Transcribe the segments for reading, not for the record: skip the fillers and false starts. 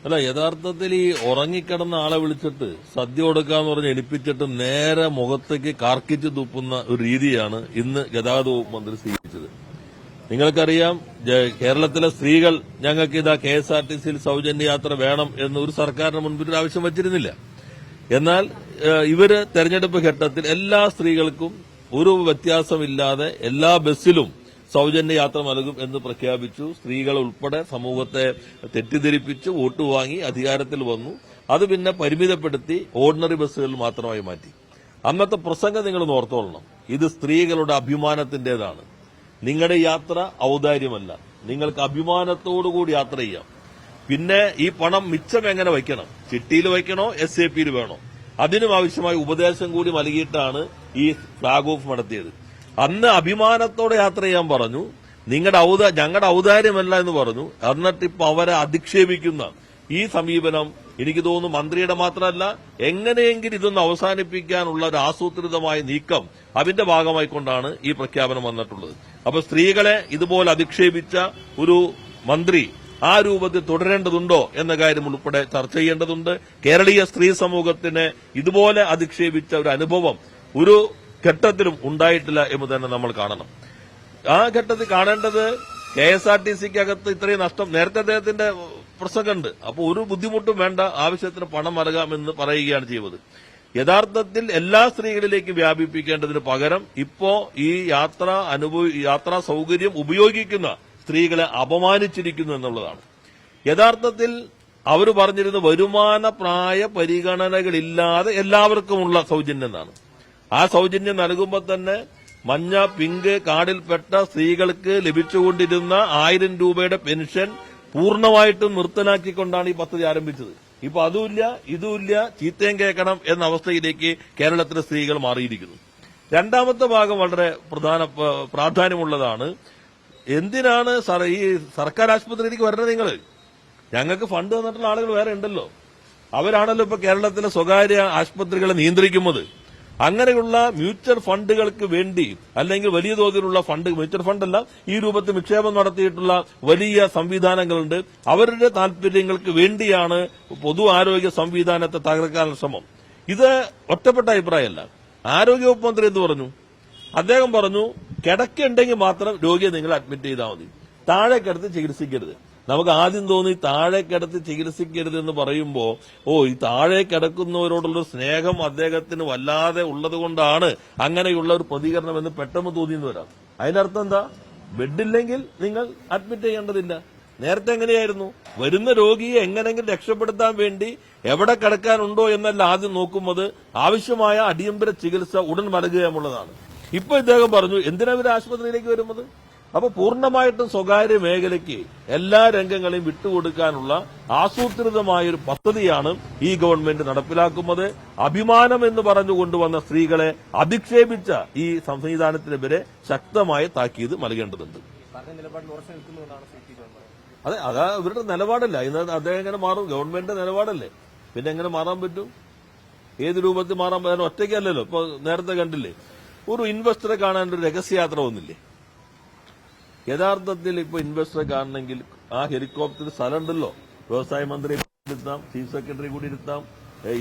അല്ല, യഥാർത്ഥത്തിൽ ഈ ഉറങ്ങിക്കിടന്ന ആളെ വിളിച്ചിട്ട് സദ്യ കൊടുക്കാന്ന് പറഞ്ഞ് എണിപ്പിച്ചിട്ട് നേരെ മുഖത്തേക്ക് കാർക്കിച്ച് തുപ്പുന്ന ഒരു രീതിയാണ് ഇന്ന് ഗതാഗത വകുപ്പ് മന്ത്രി സ്വീകരിച്ചത്. നിങ്ങൾക്കറിയാം, കേരളത്തിലെ സ്ത്രീകൾ ഞങ്ങൾക്ക് ഇതാ KSRTCയിൽ സൌജന്യ യാത്ര വേണം എന്ന് ഒരു സർക്കാരിന് മുൻപിൽ ഒരു ആവശ്യം വച്ചിരുന്നില്ല. എന്നാൽ ഇവര് തെരഞ്ഞെടുപ്പ് ഘട്ടത്തിൽ എല്ലാ സ്ത്രീകൾക്കും ഒരു വ്യത്യാസമില്ലാതെ എല്ലാ ബസ്സിലും സൌജന്യ യാത്ര നൽകും എന്ന് പ്രഖ്യാപിച്ചു. സ്ത്രീകൾ ഉൾപ്പെടെ സമൂഹത്തെ തെറ്റിദ്ധരിപ്പിച്ച് വോട്ട് വാങ്ങി അധികാരത്തിൽ വന്നു. അത് പിന്നെ പരിമിതപ്പെടുത്തി ഓർഡിനറി ബസ്സുകളിൽ മാത്രമായി മാറ്റി. അന്നത്തെ പ്രസംഗം നിങ്ങൾ ഓർത്തോളണം. ഇത് സ്ത്രീകളുടെ അഭിമാനത്തിന്റേതാണ്. നിങ്ങളുടെ യാത്ര ഔദാര്യമല്ല. നിങ്ങൾക്ക് അഭിമാനത്തോടുകൂടി യാത്ര ചെയ്യാം. പിന്നെ ഈ പണം മിച്ചം എങ്ങനെ വയ്ക്കണം, ചിട്ടിയിൽ വയ്ക്കണോ SAPയിൽ വേണോ, അതിനും ആവശ്യമായ ഉപദേശം കൂടി നൽകിയിട്ടാണ് ഈ ഫ്ളാഗ് ഓഫ് നടത്തിയത്. അന്ന് അഭിമാനത്തോടെ യാത്ര ചെയ്യാൻ പറഞ്ഞു. ഞങ്ങളുടെ ഔദാര്യമല്ല എന്ന് പറഞ്ഞു. എന്നിട്ട് ഇപ്പൊ അവരെ അധിക്ഷേപിക്കുന്ന ഈ സമീപനം എനിക്ക് തോന്നുന്നു മന്ത്രിയുടെ മാത്രമല്ല, എങ്ങനെയെങ്കിലും ഇതൊന്ന് അവസാനിപ്പിക്കാനുള്ള ഒരു ആസൂത്രിതമായ നീക്കം അതിന്റെ ഭാഗമായിക്കൊണ്ടാണ് ഈ പ്രഖ്യാപനം വന്നിട്ടുള്ളത്. അപ്പൊ സ്ത്രീകളെ ഇതുപോലെ അധിക്ഷേപിച്ച ഒരു മന്ത്രി ആ രൂപത്തിൽ തുടരേണ്ടതുണ്ടോ എന്ന കാര്യം ഉൾപ്പെടെ ചർച്ച ചെയ്യേണ്ടതുണ്ട്. കേരളീയ സ്ത്രീ സമൂഹത്തിനെ ഇതുപോലെ അധിക്ഷേപിച്ച ഒരു അനുഭവം ഒരു ഘട്ടത്തിലും ഉണ്ടായിട്ടില്ല എന്ന് തന്നെ നമ്മൾ കാണണം. ആ ഘട്ടത്തിൽ കാണേണ്ടത് KSRTCക്കകത്ത് ഇത്രയും നഷ്ടം, നേരത്തെ അദ്ദേഹത്തിന്റെ പ്രസംഗമുണ്ട്. അപ്പോൾ ഒരു ബുദ്ധിമുട്ടും വേണ്ട, ആവശ്യത്തിന് പണം നൽകാമെന്ന് പറയുകയാണ് ചെയ്തത്. യഥാർത്ഥത്തിൽ എല്ലാ സ്ത്രീകളിലേക്കും വ്യാപിപ്പിക്കേണ്ടതിന് പകരം ഇപ്പോ ഈ യാത്രാ സൌകര്യം ഉപയോഗിക്കുന്ന സ്ത്രീകളെ അപമാനിച്ചിരിക്കുന്നു എന്നുള്ളതാണ്. യഥാർത്ഥത്തിൽ അവർ പറഞ്ഞിരുന്ന വരുമാന പ്രായ പരിഗണനകളില്ലാതെ എല്ലാവർക്കുമുള്ള സൌജന്യം എന്നാണ്. ആ സൌജന്യം നൽകുമ്പോൾ തന്നെ മഞ്ഞ പിങ്ക് കാർഡിൽപ്പെട്ട സ്ത്രീകൾക്ക് ലഭിച്ചുകൊണ്ടിരുന്ന 1000 രൂപയുടെ പെൻഷൻ പൂർണ്ണമായിട്ടും നിർത്തലാക്കിക്കൊണ്ടാണ് ഈ പദ്ധതി ആരംഭിച്ചത്. ഇപ്പൊ അതുമില്ല ഇതുമില്ല, ചീത്തയും കേൾക്കണം എന്ന അവസ്ഥയിലേക്ക് കേരളത്തിലെ സ്ത്രീകൾ മാറിയിരിക്കുന്നു. രണ്ടാമത്തെ ഭാഗം വളരെ പ്രാധാന്യമുള്ളതാണ്. എന്തിനാണ് ഈ സർക്കാർ ആശുപത്രിയിലേക്ക് വരുന്നത്? നിങ്ങൾ ഞങ്ങൾക്ക് ഫണ്ട് തന്നിട്ടുള്ള ആളുകൾ വേറെ ഉണ്ടല്ലോ. അവരാണല്ലോ ഇപ്പൊ കേരളത്തിലെ സ്വകാര്യ ആശുപത്രികളെ നിയന്ത്രിക്കുന്നത്. അങ്ങനെയുള്ള മ്യൂച്വൽ ഫണ്ടുകൾക്ക് വേണ്ടി അല്ലെങ്കിൽ വലിയ തോതിലുള്ള ഫണ്ട്, മ്യൂച്വൽ ഫണ്ടല്ല, ഈ രൂപത്തിൽ നിക്ഷേപം നടത്തിയിട്ടുള്ള വലിയ സംവിധാനങ്ങളുണ്ട്. അവരുടെ താൽപര്യങ്ങൾക്ക് വേണ്ടിയാണ് പൊതു ആരോഗ്യ സംവിധാനത്തെ തകർക്കാനുള്ള ശ്രമം. ഇത് ഒറ്റപ്പെട്ട അഭിപ്രായമല്ല. ആരോഗ്യവകുപ്പ് മന്ത്രി എന്ത് പറഞ്ഞു? അദ്ദേഹം പറഞ്ഞു, കിടക്കുണ്ടെങ്കിൽ മാത്രം രോഗിയെ നിങ്ങൾ അഡ്മിറ്റ് ചെയ്താൽ മതി, താഴെ കിടത്തി ചികിത്സിക്കരുത്. നമുക്ക് ആദ്യം തോന്നി താഴെ കിടത്തി ചികിത്സിക്കരുത് എന്ന് പറയുമ്പോൾ ഈ താഴെ കിടക്കുന്നവരോടുള്ള സ്നേഹം അദ്ദേഹത്തിന് വല്ലാതെ ഉള്ളതുകൊണ്ടാണ് അങ്ങനെയുള്ള ഒരു പ്രതികരണം എന്ന് പെട്ടെന്ന് തോന്നിയെന്ന് വരാം. അതിനർത്ഥം എന്താ? ബെഡില്ലെങ്കിൽ നിങ്ങൾ അഡ്മിറ്റ് ചെയ്യേണ്ടതില്ല. നേരത്തെ എങ്ങനെയായിരുന്നു? വരുന്ന രോഗിയെ എങ്ങനെയെങ്കിലും രക്ഷപ്പെടുത്താൻ വേണ്ടി എവിടെ കിടക്കാനുണ്ടോ എന്നല്ല ആദ്യം നോക്കുന്നത്, ആവശ്യമായ അടിയന്തര ചികിത്സ ഉടൻ നൽകുക എന്നുള്ളതാണ്. ഇപ്പൊ ഇദ്ദേഹം പറഞ്ഞു, എന്തിനാ ഇവർ ആശുപത്രിയിലേക്ക് വരുന്നത്? അപ്പൊ പൂർണ്ണമായിട്ടും സ്വകാര്യ മേഖലയ്ക്ക് എല്ലാ രംഗങ്ങളെയും വിട്ടുകൊടുക്കാനുള്ള ആസൂത്രിതമായൊരു പദ്ധതിയാണ് ഈ ഗവൺമെന്റ് നടപ്പിലാക്കുന്നത്. അഭിമാനം എന്ന് പറഞ്ഞു കൊണ്ടുവന്ന സ്ത്രീകളെ അധിക്ഷേപിച്ച ഈ സംവിധാനത്തിനെതിരെ ശക്തമായ താക്കീത് നൽകേണ്ടതുണ്ട്. അതെ, അതാ ഇവരുടെ നിലപാടല്ല. ഇന്ന് അദ്ദേഹം എങ്ങനെ മാറും? ഗവൺമെന്റിന്റെ നിലപാടല്ലേ, പിന്നെ എങ്ങനെ മാറാൻ പറ്റും? ഏത് രൂപത്തിൽ മാറാൻ പറ്റും? ഒറ്റയ്ക്കല്ലല്ലോ. ഇപ്പൊ നേരത്തെ കണ്ടില്ലേ, ഒരു ഇൻവെസ്റ്ററെ കാണാൻ ഒരു രഹസ്യയാത്ര വന്നില്ലേ? യഥാർത്ഥത്തിൽ ഇപ്പൊ ഇൻവെസ്റ്ററെ കാണണമെങ്കിൽ ആ ഹെലികോപ്റ്റർ സ്ഥലം ഉണ്ടല്ലോ. വ്യവസായ മന്ത്രി ഇരുത്താം, ചീഫ് സെക്രട്ടറി കൂടി ഇരുത്താം,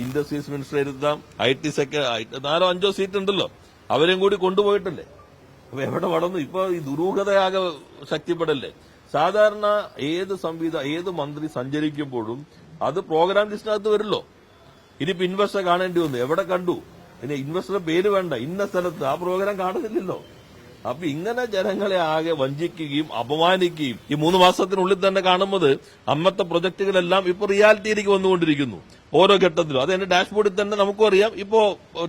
ഇൻഡസ്ട്രീസ് മിനിസ്റ്റർ ഇരുത്താം, IT സെക്രട്ടറി 4-5 സീറ്റ് ഉണ്ടല്ലോ, അവരെയും കൂടി കൊണ്ടുപോയിട്ടല്ലേ. അപ്പൊ എവിടെ വളർന്നു? ഇപ്പൊ ഈ ദുരൂഹതയാകെ ശക്തിപ്പെടല്ലേ. സാധാരണ ഏത് മന്ത്രി സഞ്ചരിക്കുമ്പോഴും അത് പ്രോഗ്രാം ലിസ്റ്റിനകത്ത് വരില്ലോ. ഇനിയിപ്പോ ഇൻവെസ്റ്ററെ കാണേണ്ടി വന്നു, എവിടെ കണ്ടു? ഇനി ഇൻവെസ്റ്ററുടെ പേര് വേണ്ട, ഇന്ന സ്ഥലത്ത്, ആ പ്രോഗ്രാം കാണുന്നില്ലല്ലോ. അപ്പൊ ഇങ്ങനെ ജനങ്ങളെ ആകെ വഞ്ചിക്കുകയും അപമാനിക്കുകയും ഈ 3 മാസത്തിനുള്ളിൽ തന്നെ കാണുന്നത് അന്നത്തെ പ്രൊജക്ടുകളെല്ലാം ഇപ്പൊ റിയാലിറ്റിയിലേക്ക് വന്നുകൊണ്ടിരിക്കുന്നു ഓരോ ഘട്ടത്തിലും. അത് എന്റെ ഡാഷ്ബോർഡിൽ തന്നെ നമുക്കും അറിയാം. ഇപ്പോ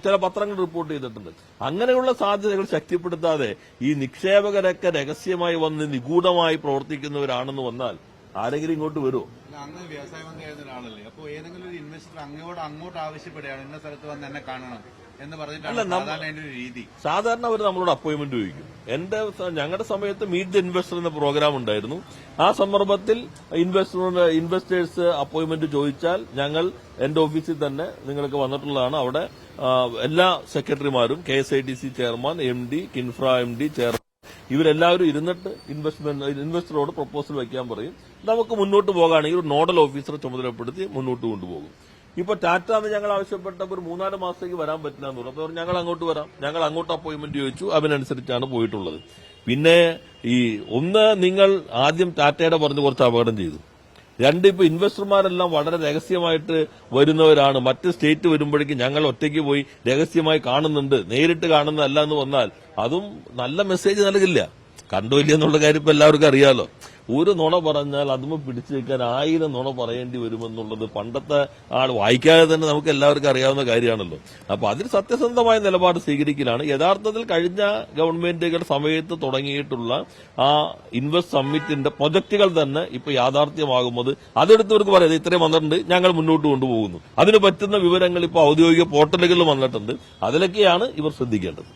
ചില പത്രങ്ങൾ റിപ്പോർട്ട് ചെയ്തിട്ടുണ്ട്. അങ്ങനെയുള്ള സാധ്യതകൾ ശക്തിപ്പെടുത്താതെ ഈ നിക്ഷേപകരൊക്കെ രഹസ്യമായി വന്ന് നിഗൂഢമായി പ്രവർത്തിക്കുന്നവരാണെന്ന് വന്നാൽ ആരെങ്കിലും ഇങ്ങോട്ട് വരുമോ? അങ്ങ് വ്യവസായ മന്ത്രി ആയിരുന്ന ഒരാളല്ലേ, അപ്പൊ ഏതെങ്കിലും ഒരു ഇൻവെസ്റ്റർ അങ്ങോട്ട് ആവശ്യപ്പെടുകയാണ് ഇന്ന സ്ഥലത്ത് വന്ന് എന്നെ കാണണം എന്ന് പറഞ്ഞിട്ടാണ് രീതി. സാധാരണ അവർ നമ്മളോട് അപ്പോയിന്റ്മെന്റ് ചോദിക്കും. ഞങ്ങളുടെ സമയത്ത് മീറ്റ് ദ ഇൻവെസ്റ്റർ എന്ന പ്രോഗ്രാം ഉണ്ടായിരുന്നു. ആ സന്ദർഭത്തിൽ ഇൻവെസ്റ്റേഴ്സ് അപ്പോയിന്റ്മെന്റ് ചോദിച്ചാൽ ഞങ്ങൾ എന്റെ ഓഫീസിൽ തന്നെ നിങ്ങൾക്ക് വന്നിട്ടുള്ളതാണ്. അവിടെ എല്ലാ സെക്രട്ടറിമാരും, KSITC chairman, MD, KINFRA MD chairman, ഇവരെല്ലാവരും ഇരുന്നിട്ട് ഇൻവെസ്റ്ററോട് പ്രപ്പോസൽ വയ്ക്കാൻ പറയും. നമുക്ക് മുന്നോട്ട് പോകാണെങ്കിൽ ഒരു നോഡൽ ഓഫീസറെ ചുമതലപ്പെടുത്തി മുന്നോട്ട് കൊണ്ടുപോകും. ഇപ്പൊ ടാറ്റ എന്ന് ഞങ്ങൾ ആവശ്യപ്പെട്ടപ്പോൾ ഒരു 3-4 മാസത്തേക്ക് വരാൻ പറ്റില്ല എന്ന് പറഞ്ഞു. അപ്പോൾ ഞങ്ങൾ അങ്ങോട്ട് വരാം, ഞങ്ങൾ അങ്ങോട്ട് അപ്പോയിന്റ്മെന്റ് ചോദിച്ചു, അതിനനുസരിച്ചാണ് പോയിട്ടുള്ളത്. പിന്നെ ഒന്ന് നിങ്ങൾ ആദ്യം ടാറ്റയുടെ പറഞ്ഞ് കുറച്ച് അപകടം ചെയ്തു. 2 ഇപ്പൊ ഇൻവെസ്റ്റർമാരെല്ലാം വളരെ രഹസ്യമായിട്ട് വരുന്നവരാണ്. മറ്റ് സ്റ്റേറ്റ് വരുമ്പോഴേക്കും ഞങ്ങൾ ഒറ്റയ്ക്ക് പോയി രഹസ്യമായി കാണുന്നുണ്ട്, നേരിട്ട് കാണുന്നതല്ല എന്ന് വന്നാൽ അതും നല്ല മെസ്സേജ് നൽകില്ല. കണ്ടോ ഇല്ല എന്നുള്ള കാര്യം ഇപ്പൊ എല്ലാവർക്കും അറിയാലോ. ഒരു നുണ പറഞ്ഞാൽ അതും പിടിച്ചു വെക്കാൻ 1000 നുണ പറയേണ്ടി വരുമെന്നുള്ളത് പണ്ടത്തെ ആൾ വായിക്കാതെ തന്നെ നമുക്ക് എല്ലാവർക്കും അറിയാവുന്ന കാര്യമാണല്ലോ. അപ്പൊ അതിൽ സത്യസന്ധമായ നിലപാട് സ്വീകരിക്കലാണ് യഥാർത്ഥത്തിൽ കഴിഞ്ഞ ഗവൺമെന്റുകളുടെ സമയത്ത് തുടങ്ങിയിട്ടുള്ള ആ ഇൻവെസ്റ്റ് സമ്മിറ്റിന്റെ പ്രൊജക്ടുകൾ തന്നെ ഇപ്പൊ യാഥാർത്ഥ്യമാകുന്നത്. അതെടുത്തവർക്ക് പറയാം ഇത്രയും വന്നിട്ടുണ്ട്, ഞങ്ങൾ മുന്നോട്ട് കൊണ്ടുപോകുന്നു. അതിന് പറ്റുന്ന വിവരങ്ങൾ ഇപ്പോൾ ഔദ്യോഗിക പോർട്ടലുകളിൽ വന്നിട്ടുണ്ട്. അതിലൊക്കെയാണ് ഇവർ ശ്രദ്ധിക്കേണ്ടത്.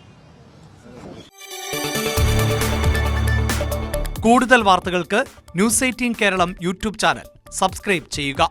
കൂടുതൽ വാർത്തകൾക്ക് news 18 Keralam YouTube channel subscribe ചെയ്യുക.